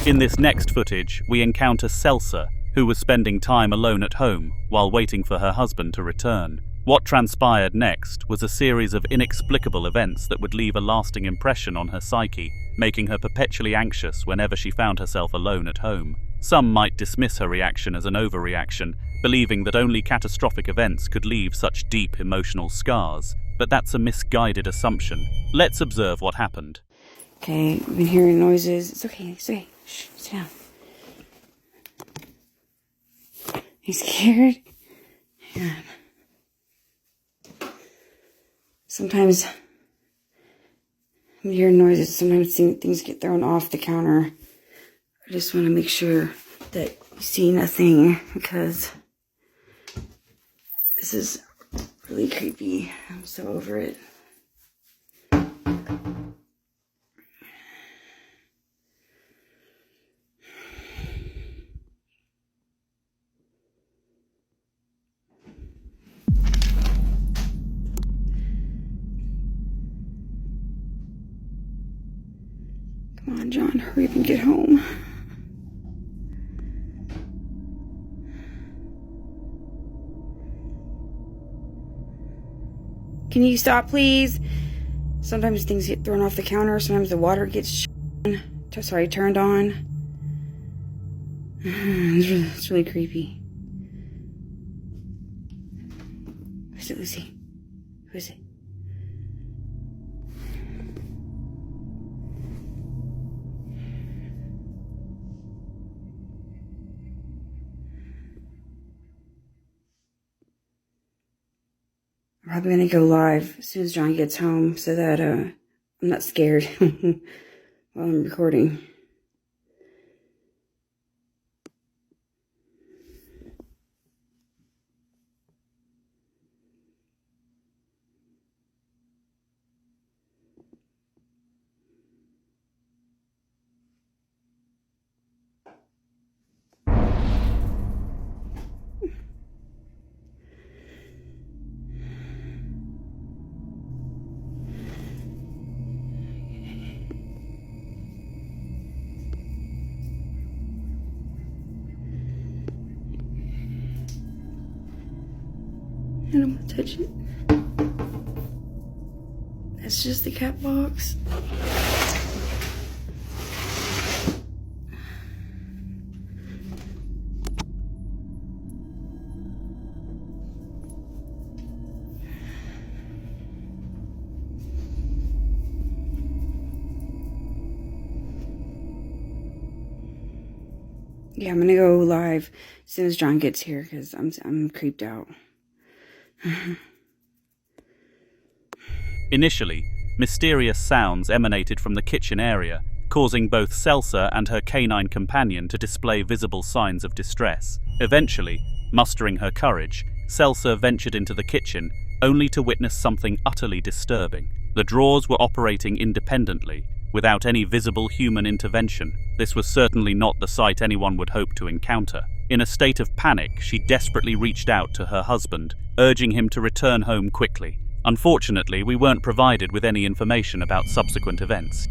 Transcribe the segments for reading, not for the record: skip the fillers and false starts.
In this next footage, we encounter Selsa, who was spending time alone at home while waiting for her husband to return. What transpired next was a series of inexplicable events that would leave a lasting impression on her psyche, making her perpetually anxious whenever she found herself alone at home. Some might dismiss her reaction as an overreaction, believing that only catastrophic events could leave such deep emotional scars. But that's a misguided assumption. Let's observe what happened. Okay, I've been hearing noises. It's okay, it's okay. Shh, sit down. You scared? Hang on. Sometimes I'm hearing noises. Sometimes things get thrown off the counter. I just want to make sure that you see nothing, because this is really creepy. I'm so over it. Come on, John, hurry up and get home. Can you stop, please? Sometimes things get thrown off the counter. Sometimes the water gets turned on. It's really creepy. Who's it, Lucy? Who is it? I'm probably going to go live as soon as John gets home so that I'm not scared while I'm recording. I don't want to touch it. That's just the cat box. Yeah, I'm gonna go live as soon as John gets here because I'm creeped out. Initially, mysterious sounds emanated from the kitchen area, causing both Selsa and her canine companion to display visible signs of distress. Eventually, mustering her courage, Selsa ventured into the kitchen, only to witness something utterly disturbing. The drawers were operating independently, without any visible human intervention. This was certainly not the sight anyone would hope to encounter. In a state of panic, she desperately reached out to her husband, urging him to return home quickly. Unfortunately, we weren't provided with any information about subsequent events.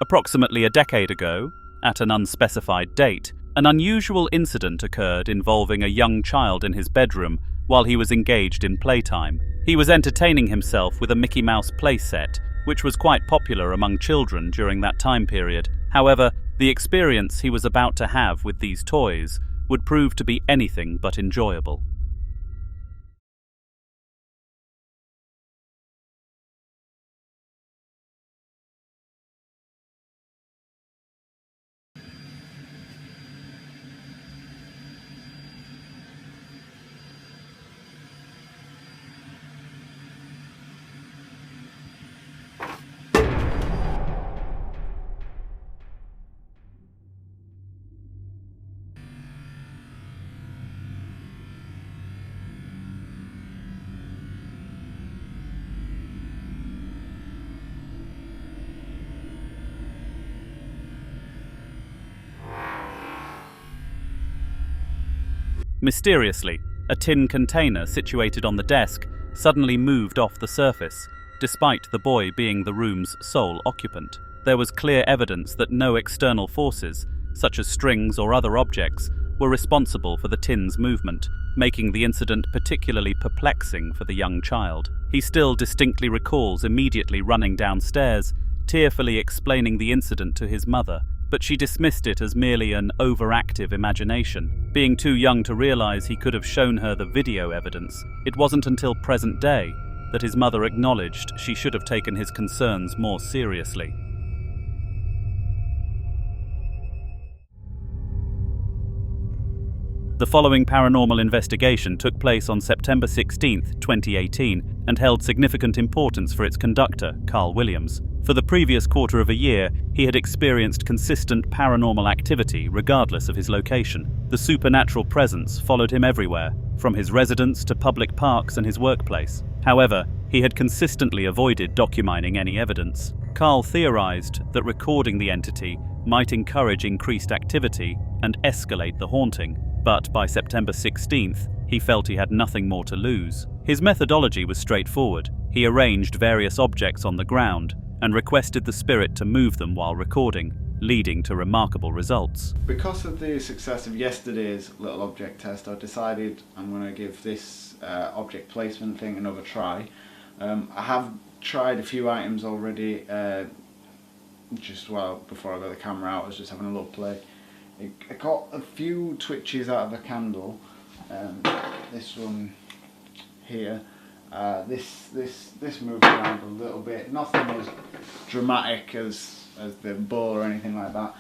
Approximately a decade ago, at an unspecified date, an unusual incident occurred involving a young child in his bedroom while he was engaged in playtime. He was entertaining himself with a Mickey Mouse playset, which was quite popular among children during that time period. However, the experience he was about to have with these toys would prove to be anything but enjoyable. Mysteriously, a tin container situated on the desk suddenly moved off the surface, despite the boy being the room's sole occupant. There was clear evidence that no external forces, such as strings or other objects, were responsible for the tin's movement, making the incident particularly perplexing for the young child. He still distinctly recalls immediately running downstairs, tearfully explaining the incident to his mother, but she dismissed it as merely an overactive imagination. Being too young to realize he could have shown her the video evidence, it wasn't until present day that his mother acknowledged she should have taken his concerns more seriously. The following paranormal investigation took place on September 16, 2018, and held significant importance for its conductor, Carl Williams. For the previous quarter of a year, he had experienced consistent paranormal activity regardless of his location. The supernatural presence followed him everywhere, from his residence to public parks and his workplace. However, he had consistently avoided documenting any evidence. Carl theorized that recording the entity might encourage increased activity and escalate the haunting. But by September 16th, he felt he had nothing more to lose. His methodology was straightforward. He arranged various objects on the ground and requested the spirit to move them while recording, leading to remarkable results. Because of the success of yesterday's little object test, I decided I'm going to give this object placement thing another try. I have tried a few items already, before I got the camera out. I was just having a little play. I got a few twitches out of a candle. This one here. This moved around a little bit. Nothing as dramatic as the ball or anything like that.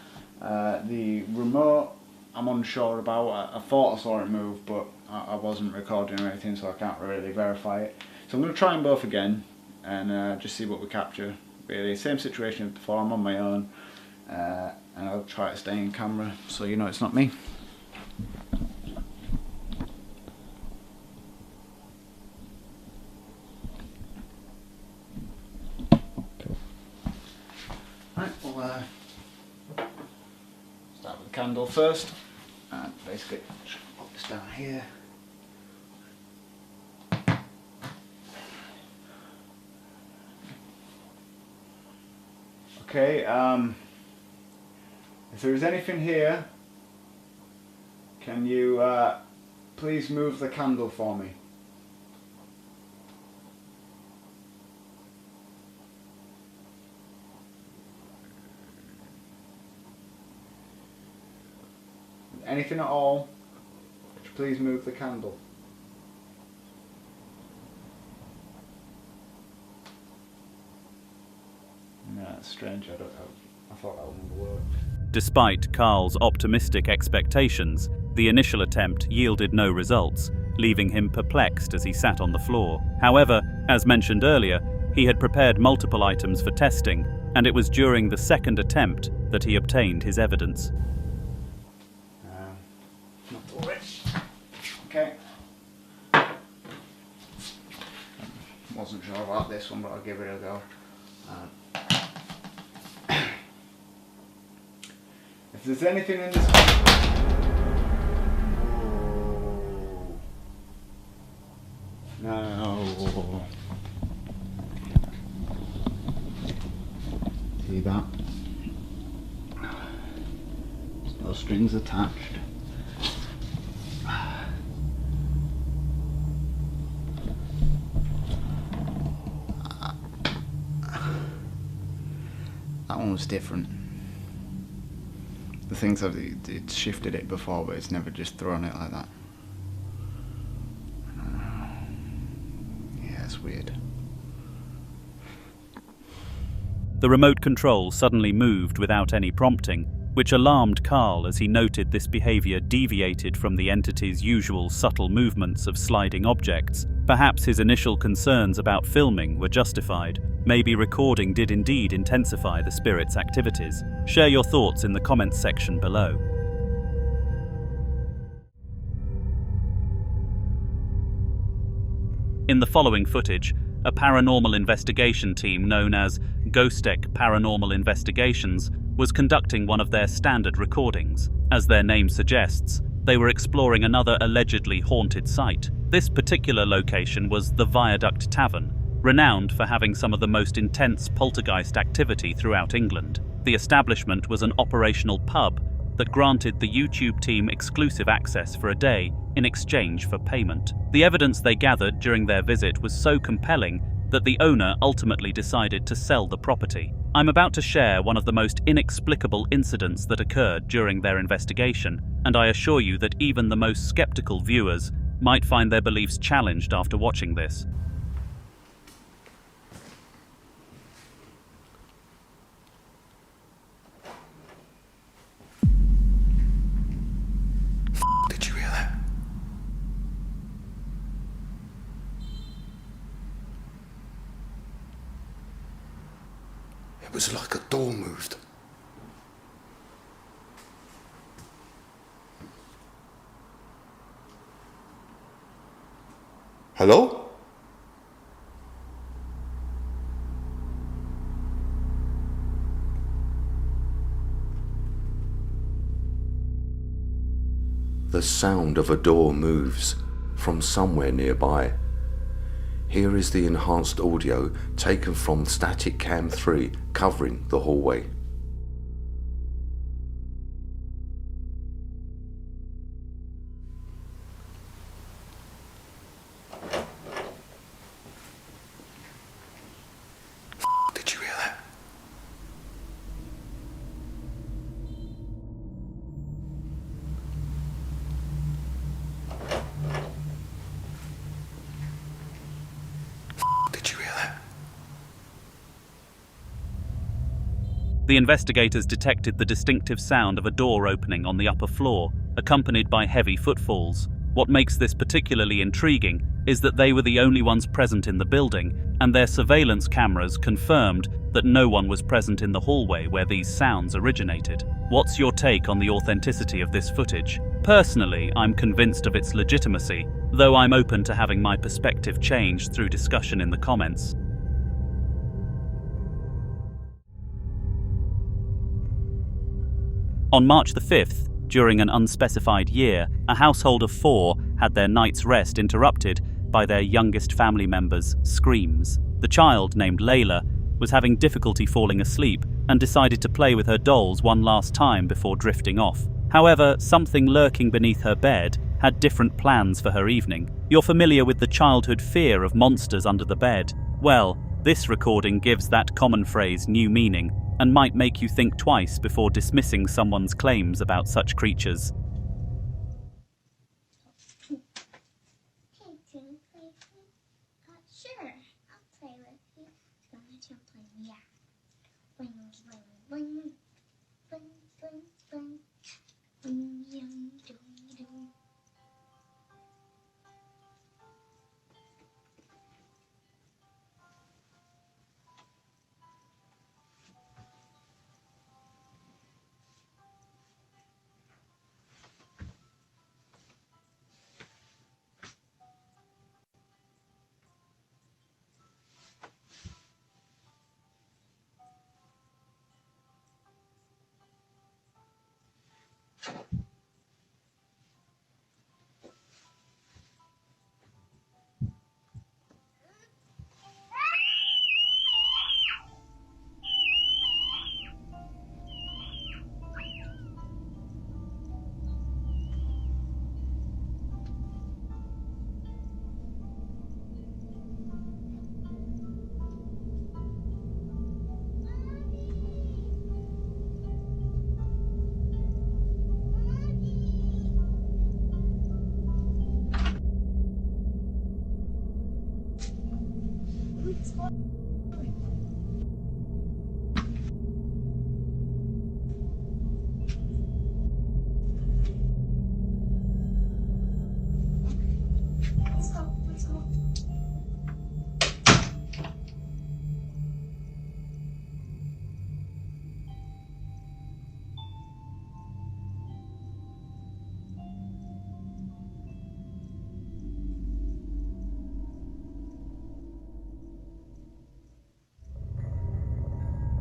The remote I'm unsure about. I thought I saw it move, but I wasn't recording or anything, so I can't really verify it. So I'm going to try them both again and just see what we capture. Really, same situation as before. I'm on my own. And I'll try to stay in camera so you know it's not me. Cool. Right, we'll start with the candle first. And basically, just put this down here. Okay, if there is anything here, can you please move the candle for me? Anything at all, could you please move the candle? No, that's strange. I thought that one would work. Despite Carl's optimistic expectations, the initial attempt yielded no results, leaving him perplexed as he sat on the floor. However, as mentioned earlier, he had prepared multiple items for testing, and it was during the second attempt that he obtained his evidence. Not to worry. Okay. Wasn't sure about this one, but I'll give it a go. If there's anything in this... No. See that? There's no strings attached. That one was different. The things it's shifted it before, but it's never just thrown it like that. Yeah, it's weird. The remote control suddenly moved without any prompting, which alarmed Carl as he noted this behavior deviated from the entity's usual subtle movements of sliding objects. Perhaps his initial concerns about filming were justified. Maybe recording did indeed intensify the spirit's activities. Share your thoughts in the comments section below. In the following footage, a paranormal investigation team known as Ghostek Paranormal Investigations was conducting one of their standard recordings. As their name suggests, they were exploring another allegedly haunted site. This particular location was the Viaduct Tavern, renowned for having some of the most intense poltergeist activity throughout England. The establishment was an operational pub that granted the YouTube team exclusive access for a day in exchange for payment. The evidence they gathered during their visit was so compelling that the owner ultimately decided to sell the property. I'm about to share one of the most inexplicable incidents that occurred during their investigation, and I assure you that even the most skeptical viewers might find their beliefs challenged after watching this. Did you hear that? It was like a door moved. Hello? The sound of a door moves from somewhere nearby. Here is the enhanced audio taken from static cam 3 covering the hallway. Did you hear that? Did you hear that? The investigators detected the distinctive sound of a door opening on the upper floor, accompanied by heavy footfalls. What makes this particularly intriguing is that they were the only ones present in the building, and their surveillance cameras confirmed that no one was present in the hallway where these sounds originated. What's your take on the authenticity of this footage? Personally, I'm convinced of its legitimacy, though I'm open to having my perspective changed through discussion in the comments. On March the 5th, during an unspecified year, a household of 4 had their night's rest interrupted by their youngest family member's screams. The child, named Layla, was having difficulty falling asleep and decided to play with her dolls one last time before drifting off. However, something lurking beneath her bed had different plans for her evening. You're familiar with the childhood fear of monsters under the bed? Well, this recording gives that common phrase new meaning and might make you think twice before dismissing someone's claims about such creatures. Hey, do you want to play with me? Sure, I'll play with you. I'm going to play with you. Bling, bling, bling. Bling, bling, bling. Bling, yum, doo, doo. Let's go.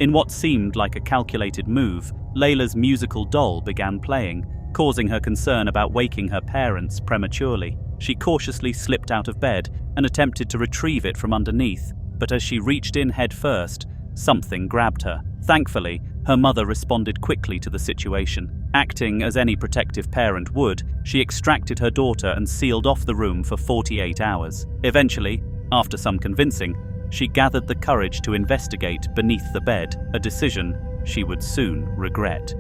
In what seemed like a calculated move, Layla's musical doll began playing, causing her concern about waking her parents prematurely. She cautiously slipped out of bed and attempted to retrieve it from underneath, but as she reached in head first, something grabbed her. Thankfully, her mother responded quickly to the situation. Acting as any protective parent would, she extracted her daughter and sealed off the room for 48 hours. Eventually, after some convincing, she gathered the courage to investigate beneath the bed, a decision she would soon regret.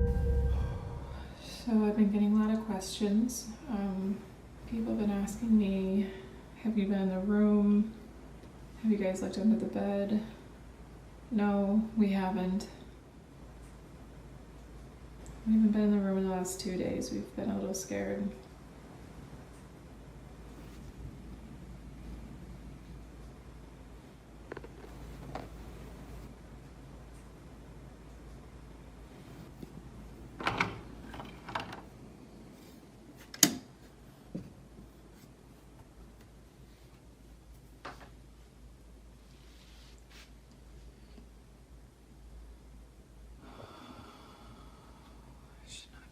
So I've been getting a lot of questions. People have been asking me, have you been in the room? Have you guys looked under the bed? No, we haven't. We haven't been in the room in the last 2 days. We've been a little scared.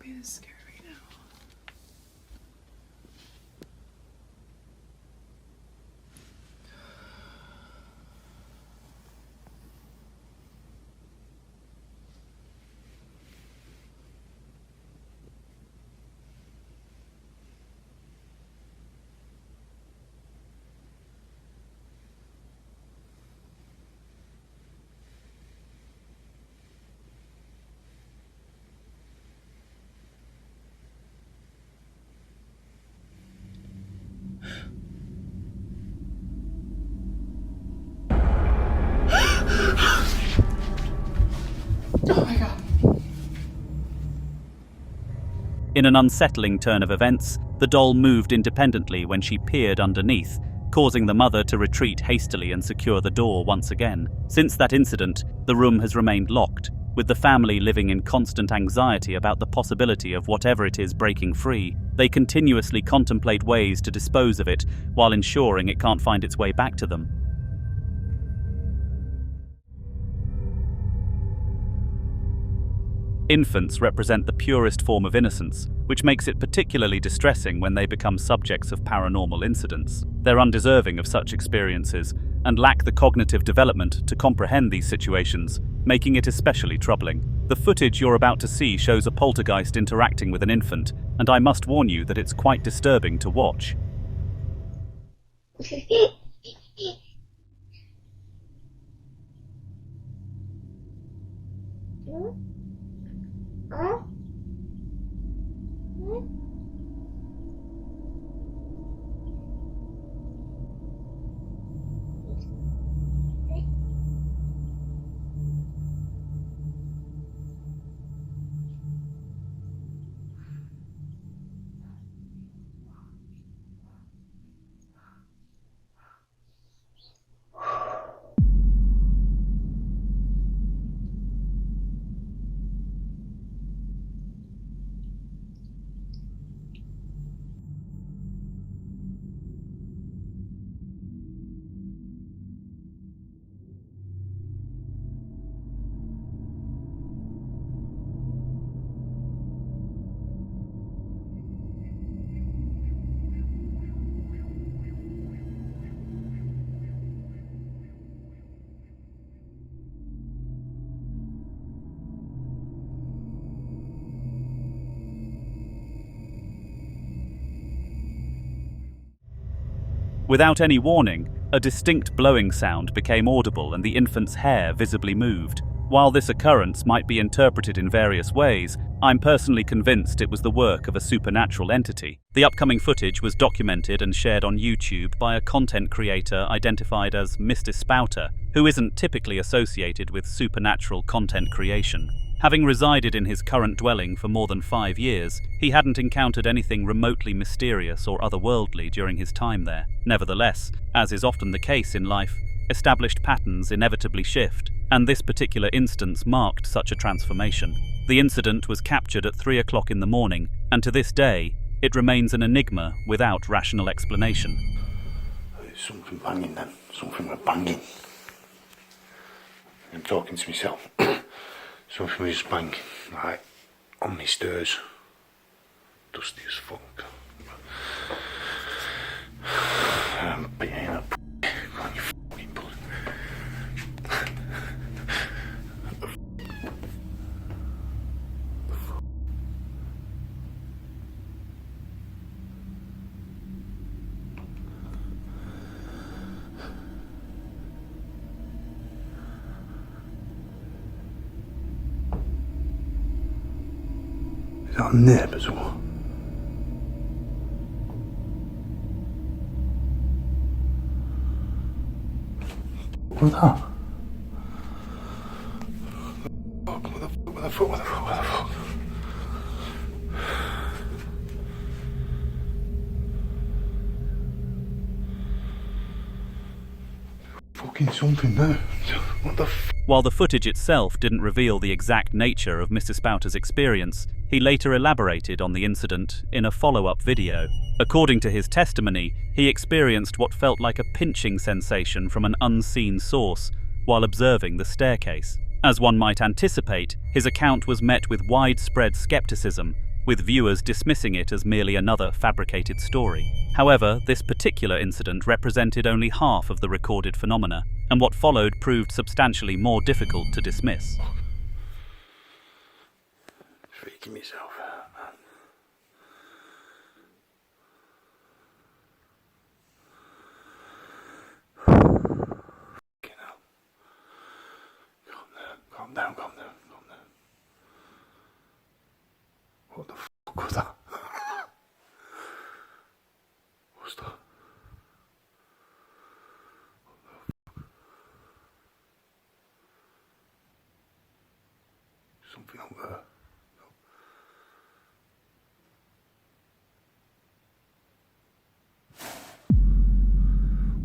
Be this scary now. Oh my God. In an unsettling turn of events, the doll moved independently when she peered underneath, causing the mother to retreat hastily and secure the door once again. Since that incident, the room has remained locked, with the family living in constant anxiety about the possibility of whatever it is breaking free. They continuously contemplate ways to dispose of it while ensuring it can't find its way back to them. Infants represent the purest form of innocence, which makes it particularly distressing when they become subjects of paranormal incidents. They're undeserving of such experiences and lack the cognitive development to comprehend these situations, making it especially troubling. The footage you're about to see shows a poltergeist interacting with an infant, and I must warn you that it's quite disturbing to watch. Without any warning, a distinct blowing sound became audible and the infant's hair visibly moved. While this occurrence might be interpreted in various ways, I'm personally convinced it was the work of a supernatural entity. The upcoming footage was documented and shared on YouTube by a content creator identified as Mr. Spouter, who isn't typically associated with supernatural content creation. Having resided in his current dwelling for more than 5 years, he hadn't encountered anything remotely mysterious or otherworldly during his time there. Nevertheless, as is often the case in life, established patterns inevitably shift, and this particular instance marked such a transformation. The incident was captured at 3 o'clock in the morning, and to this day, it remains an enigma without rational explanation. There's something banging then, something was banging. I'm talking to myself. Something was banging, like, on my stairs. Dusty as fuck. But you ain't that on your fucking blood. got a nib as well. What's that? What the fuck? Fucking something there. What the f? While the footage itself didn't reveal the exact nature of Mr. Spouter's experience, he later elaborated on the incident in a follow-up video. According to his testimony, he experienced what felt like a pinching sensation from an unseen source while observing the staircase. As one might anticipate, his account was met with widespread skepticism, with viewers dismissing it as merely another fabricated story. However, this particular incident represented only half of the recorded phenomena, and what followed proved substantially more difficult to dismiss. Freaking myself out, man. Fucking hell. Calm down. What the fuck was that? What's that? Something up there.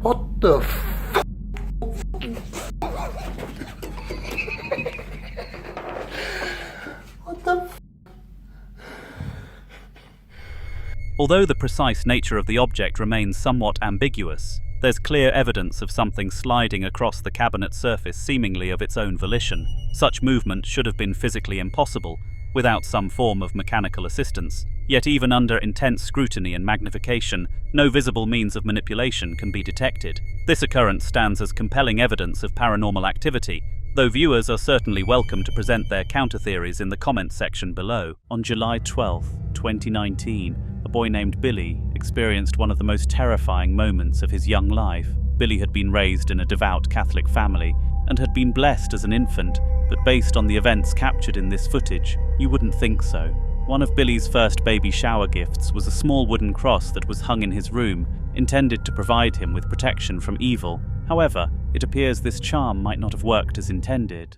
What the f? What the f? Although the precise nature of the object remains somewhat ambiguous, there's clear evidence of something sliding across the cabinet's surface seemingly of its own volition. Such movement should have been physically impossible without some form of mechanical assistance. Yet even under intense scrutiny and magnification, no visible means of manipulation can be detected. This occurrence stands as compelling evidence of paranormal activity, though viewers are certainly welcome to present their counter-theories in the comments section below. On July 12, 2019, a boy named Billy experienced one of the most terrifying moments of his young life. Billy had been raised in a devout Catholic family and had been blessed as an infant, but based on the events captured in this footage, you wouldn't think so. One of Billy's first baby shower gifts was a small wooden cross that was hung in his room, intended to provide him with protection from evil. However, it appears this charm might not have worked as intended.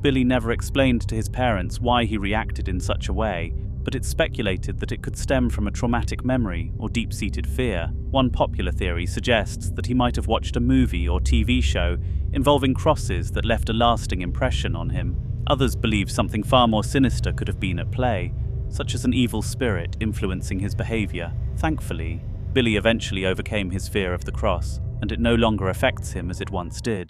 Billy never explained to his parents why he reacted in such a way, but it's speculated that it could stem from a traumatic memory or deep-seated fear. One popular theory suggests that he might have watched a movie or TV show involving crosses that left a lasting impression on him. Others believe something far more sinister could have been at play, such as an evil spirit influencing his behavior. Thankfully, Billy eventually overcame his fear of the cross, and it no longer affects him as it once did.